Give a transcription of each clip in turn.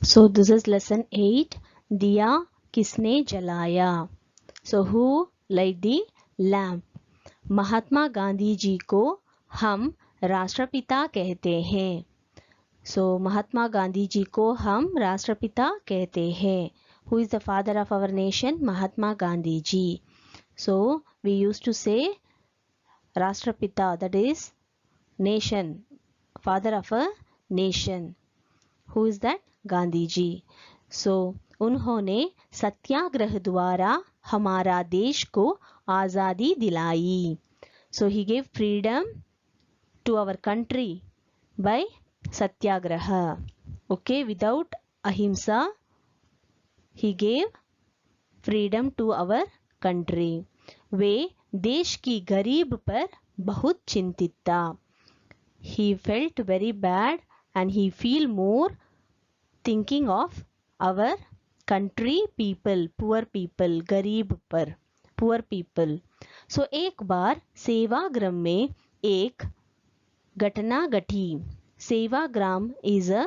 So this is lesson 8. दिया किसने जलाया. So who light the lamp? Mahatma Gandhi ji को हम राष्ट्रपिता कहते हैं. So महात्मा गांधी जी को हम राष्ट्रपिता कहते हैं. Who is the father of our nation? Mahatma Gandhi ji. So we used to say Rashtrapita, that is nation, father of a nation. Who is that? Gandhi ji. So उन्होंने सत्याग्रह द्वारा हमारा देश को आज़ादी दिलाई. So he gave freedom to our country by satyagraha. Okay, without ahimsa, he gave freedom to our country. वे देश की गरीब पर बहुत चिंतित था. He felt very bad and he feel more thinking of our country people, poor people, गरीब पर, poor people. So एक बार सेवाग्राम में एक घटना घटी. Sevagram is a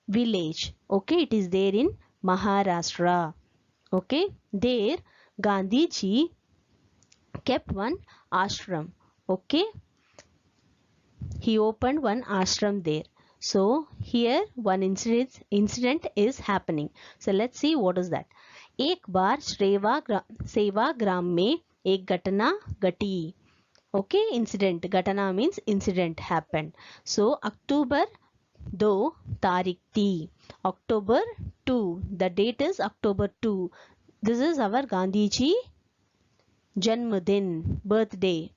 village. Okay, it is there in Maharashtra. Okay, there Gandhi ji kept one ashram. Okay, he opened one ashram there. So here one incident is happening. So let's see what is that. एक बार सेवाग्राम में एक घटना घटी. Okay, incident. घटना means incident happened. So October 2 तारीख थी. October 2. The date is October 2. This is our Gandhi ji जन्मदिन, birthday.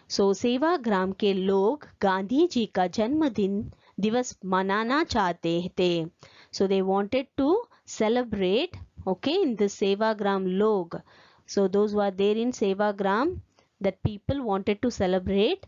सो सेवाग्राम के लोग गांधी जी का जन्मदिन दिवस मनाना चाहते थे. So they wanted to celebrate. Okay, in the Sevagram लोग. So those were there in Sevagram, that people wanted to celebrate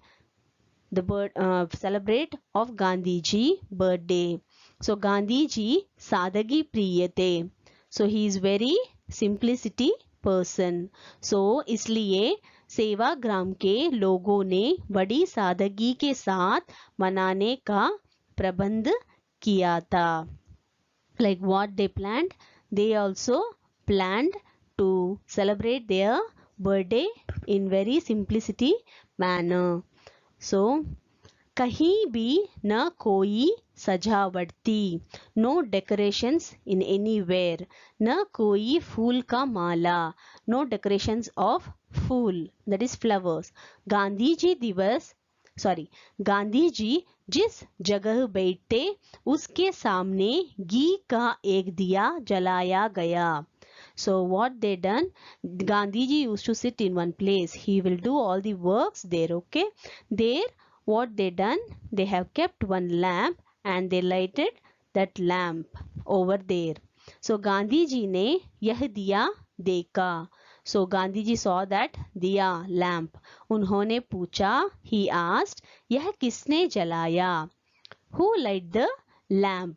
celebrate of Gandhi ji birthday. So Gandhi ji सादगी प्रिय थे. So he is very simplicity person. So इसलिए सेवाग्राम के लोगों ने बड़ी सादगी के साथ मनाने का प्रबंध किया था. Like what they planned? They also planned to celebrate their birthday in very simplicity manner. So कहीं भी न कोई सजावट थी. No decorations in anywhere. न कोई फूल का माला. No decorations of phool, that is flowers. Gandhi ji दिवस गांधी जी जिस जगह बैठे उसके सामने घी का एक दिया जलाया गया. So what they done? Gandhi ji used to sit in one place. He will do all the works there. Okay, there what they done? They have kept one lamp and they lighted that lamp over there. So Gandhi ji ने यह दिया देखा. So Gandhi ji saw that दिया lamp. उन्होंने पूछा, he asked, यह किसने जलाया? Who light the lamp?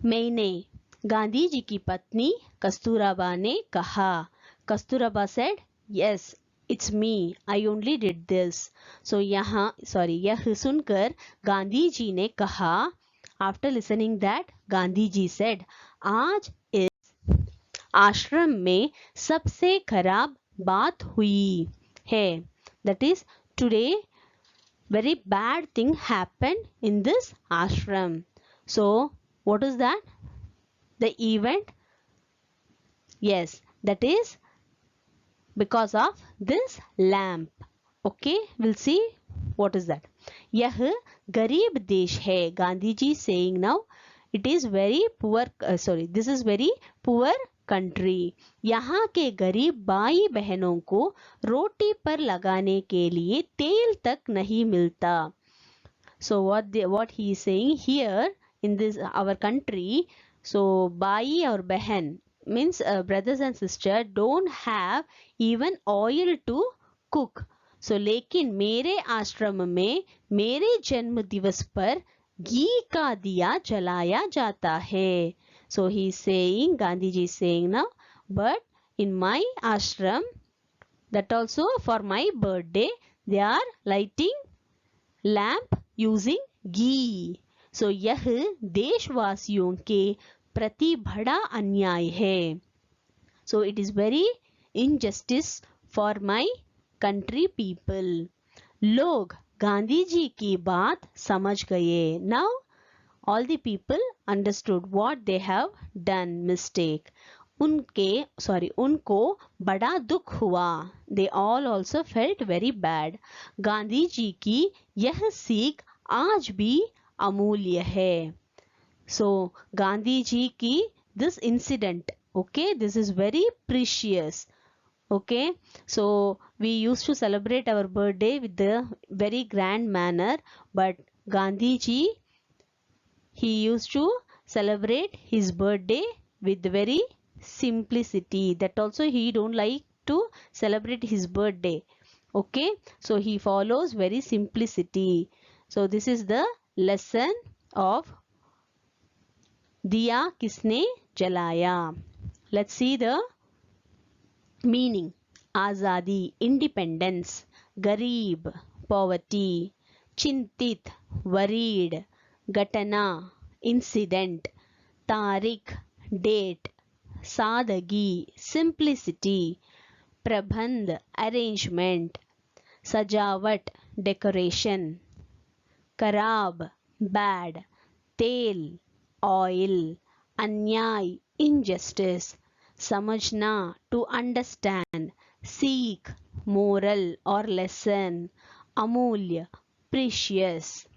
मैंने. गांधी जी की पत्नी कस्तूरबा ने कहा. Kasturba said, yes, it's me, I only did this. So यह सुनकर गांधी जी ने कहा. After listening that, Gandhi ji said, आज इस आश्रम में सबसे खराब बात हुई है. That is, today very bad thing happened in this ashram. So what is that? The event? Yes, that is because of this lamp. Okay, we'll see what is that. यह गरीब देश है. Gandhi ji saying now, it is very poor, this is very poor country. यहाँ के गरीब भाई बहनों को रोटी पर लगाने के लिए तेल तक नहीं मिलता. So what he is saying here, in this our country, so bai or behan means brothers and sisters don't have even oil to cook. So लेकिन मेरे आश्रम में मेरे जन्म दिवस पर घी का दिया जलाया जाता है. So he is saying, Gandhi ji is saying now, but in my ashram, that also for my birthday, they are lighting lamp using ghee. सो यह देशवासियों के प्रति बड़ा अन्याय है. So it is very injustice for my country people. लोग गांधी जी की बात समझ गए. Now all the people understood what they have done mistake. उनको बड़ा दुख हुआ. They all also felt very bad. Gandhi ji की यह सीख आज भी अमूल्य है. So गांधी जी की this incident, okay, this is very precious. Okay, so we used to celebrate our birthday with the very grand manner, but Gandhi ji, he used to celebrate his birthday with very simplicity. That also he don't like to celebrate his birthday. Okay, so he follows very simplicity. So this is the lesson of दिया किसने जलाया. Let's see the meaning. आजादी, independence. गरीब, poverty. चिंतित, worried. घटना, incident. तारीख, date. सादगी, simplicity. प्रबंध, arrangement. सजावट, decoration. खराब, bad. तेल, oil. अन्याय, injustice. समझना, to understand. सीख, moral or lesson. अमूल्य, precious.